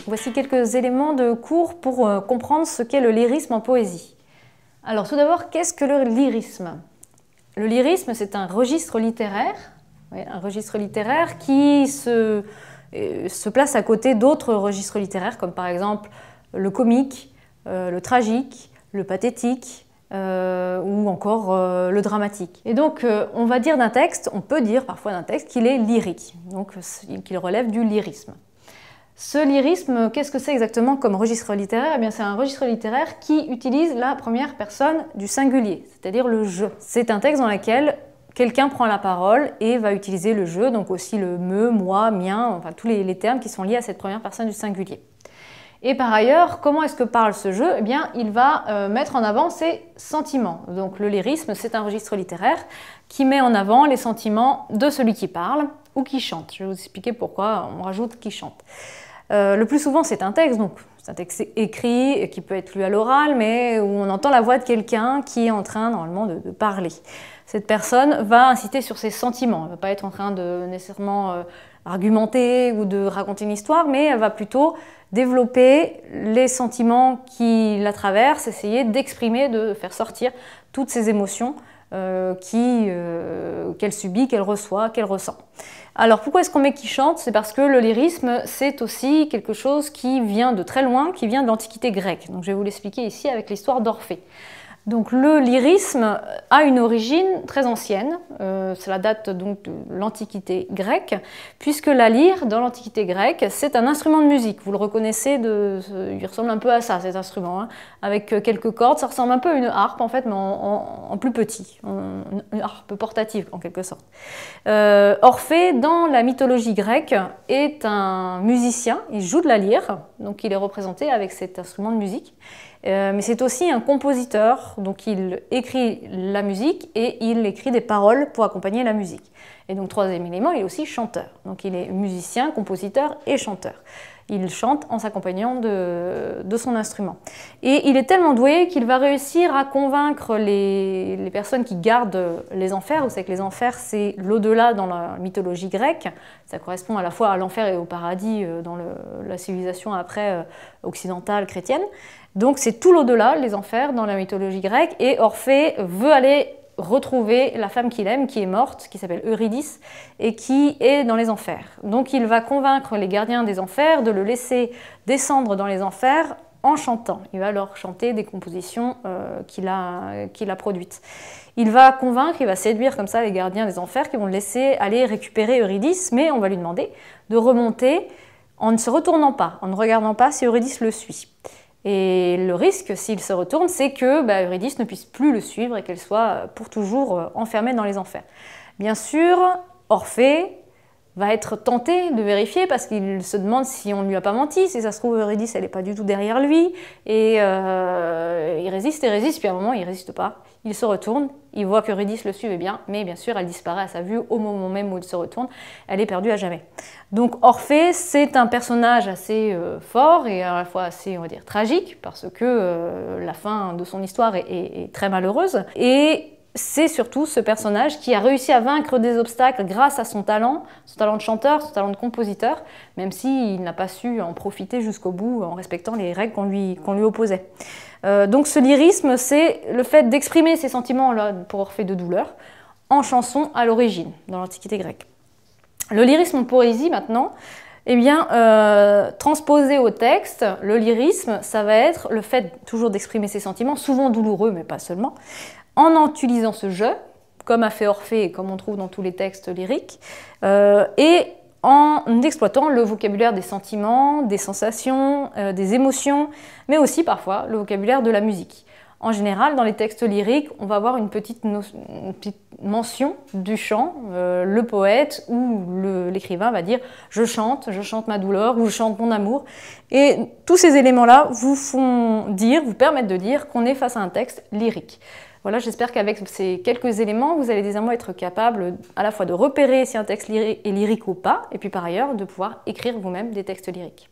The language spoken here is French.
Voici quelques éléments de cours pour comprendre ce qu'est le lyrisme en poésie. Alors tout d'abord, qu'est-ce que le lyrisme? Le lyrisme, c'est un registre littéraire, qui se place à côté d'autres registres littéraires, comme par exemple le comique, le tragique, le pathétique, ou encore le dramatique. Et donc on va dire d'un texte, on peut dire parfois d'un texte qu'il est lyrique, donc qu'il relève du lyrisme. Ce lyrisme, qu'est-ce que c'est exactement comme registre littéraire? Eh bien, c'est un registre littéraire qui utilise la première personne du singulier, c'est-à-dire le je. C'est un texte dans lequel quelqu'un prend la parole et va utiliser le je, donc aussi le me, moi, mien, enfin tous les termes qui sont liés à cette première personne du singulier. Et par ailleurs, comment est-ce que parle ce je? Eh bien, il va mettre en avant ses sentiments. Donc le lyrisme, c'est un registre littéraire qui met en avant les sentiments de celui qui parle ou qui chante. Je vais vous expliquer pourquoi on rajoute qui chante. Le plus souvent, c'est un texte, donc c'est un texte écrit qui peut être lu à l'oral, mais où on entend la voix de quelqu'un qui est en train normalement de parler. Cette personne va inciter sur ses sentiments, elle ne va pas être en train de nécessairement argumenter ou de raconter une histoire, mais elle va plutôt développer les sentiments qui la traversent, essayer d'exprimer, de faire sortir toutes ces émotions qu'elle subit, qu'elle reçoit, qu'elle ressent. Alors pourquoi est-ce qu'on met qui chante? C'est parce que le lyrisme, c'est aussi quelque chose qui vient de très loin, qui vient de l'Antiquité grecque. Donc je vais vous l'expliquer ici avec l'histoire d'Orphée. Donc le lyrisme a une origine très ancienne, cela date donc de l'Antiquité grecque, puisque la lyre, dans l'Antiquité grecque, c'est un instrument de musique. Vous le reconnaissez, il ressemble un peu à ça, cet instrument, hein, avec quelques cordes. Ça ressemble un peu à une harpe, en fait, mais en plus petit, une harpe portative, en quelque sorte. Orphée, dans la mythologie grecque, est un musicien, il joue de la lyre, donc il est représenté avec cet instrument de musique. Mais c'est aussi un compositeur, donc il écrit la musique et il écrit des paroles pour accompagner la musique. Et donc troisième élément, il est aussi chanteur. Donc il est musicien, compositeur et chanteur. Il chante en s'accompagnant de son instrument. Et il est tellement doué qu'il va réussir à convaincre les personnes qui gardent les enfers. Vous savez que les enfers, c'est l'au-delà dans la mythologie grecque. Ça correspond à la fois à l'enfer et au paradis dans la civilisation après occidentale chrétienne. Donc c'est tout l'au-delà, les enfers, dans la mythologie grecque, et Orphée veut aller retrouver la femme qu'il aime, qui est morte, qui s'appelle Eurydice, et qui est dans les enfers. Donc il va convaincre les gardiens des enfers de le laisser descendre dans les enfers en chantant. Il va leur chanter des compositions qu'il a produites. Il va convaincre, il va séduire comme ça les gardiens des enfers qui vont le laisser aller récupérer Eurydice, mais on va lui demander de remonter en ne se retournant pas, en ne regardant pas si Eurydice le suit. Et le risque, s'il se retourne, c'est que Eurydice ne puisse plus le suivre et qu'elle soit pour toujours enfermée dans les enfers. Bien sûr, Orphée va être tenté de vérifier parce qu'il se demande si on ne lui a pas menti, si ça se trouve Eurydice, elle n'est pas du tout derrière lui, et il résiste, puis à un moment, il ne résiste pas. Il se retourne, il voit qu'Eurydice le suivait bien, mais bien sûr, elle disparaît à sa vue au moment même où il se retourne, elle est perdue à jamais. Donc Orphée, c'est un personnage assez fort et à la fois assez, on va dire, tragique, parce que la fin de son histoire est très malheureuse, et c'est surtout ce personnage qui a réussi à vaincre des obstacles grâce à son talent de chanteur, son talent de compositeur, même s'il n'a pas su en profiter jusqu'au bout en respectant les règles qu'on lui opposait. Donc ce lyrisme, c'est le fait d'exprimer ces sentiments-là pour Orphée de douleur en chanson à l'origine, dans l'Antiquité grecque. Le lyrisme en poésie maintenant, eh bien, transposé au texte, le lyrisme, ça va être le fait toujours d'exprimer ses sentiments, souvent douloureux, mais pas seulement, en utilisant ce « je », comme a fait Orphée et comme on trouve dans tous les textes lyriques, et en exploitant le vocabulaire des sentiments, des sensations, des émotions, mais aussi parfois le vocabulaire de la musique. En général, dans les textes lyriques, on va avoir une petite mention du chant. Le poète ou l'écrivain va dire « je chante ma douleur » ou « je chante mon amour ». Et tous ces éléments-là vous permettent de dire qu'on est face à un texte lyrique. Voilà, j'espère qu'avec ces quelques éléments, vous allez désormais être capable à la fois de repérer si un texte est lyrique ou pas, et puis par ailleurs de pouvoir écrire vous-même des textes lyriques.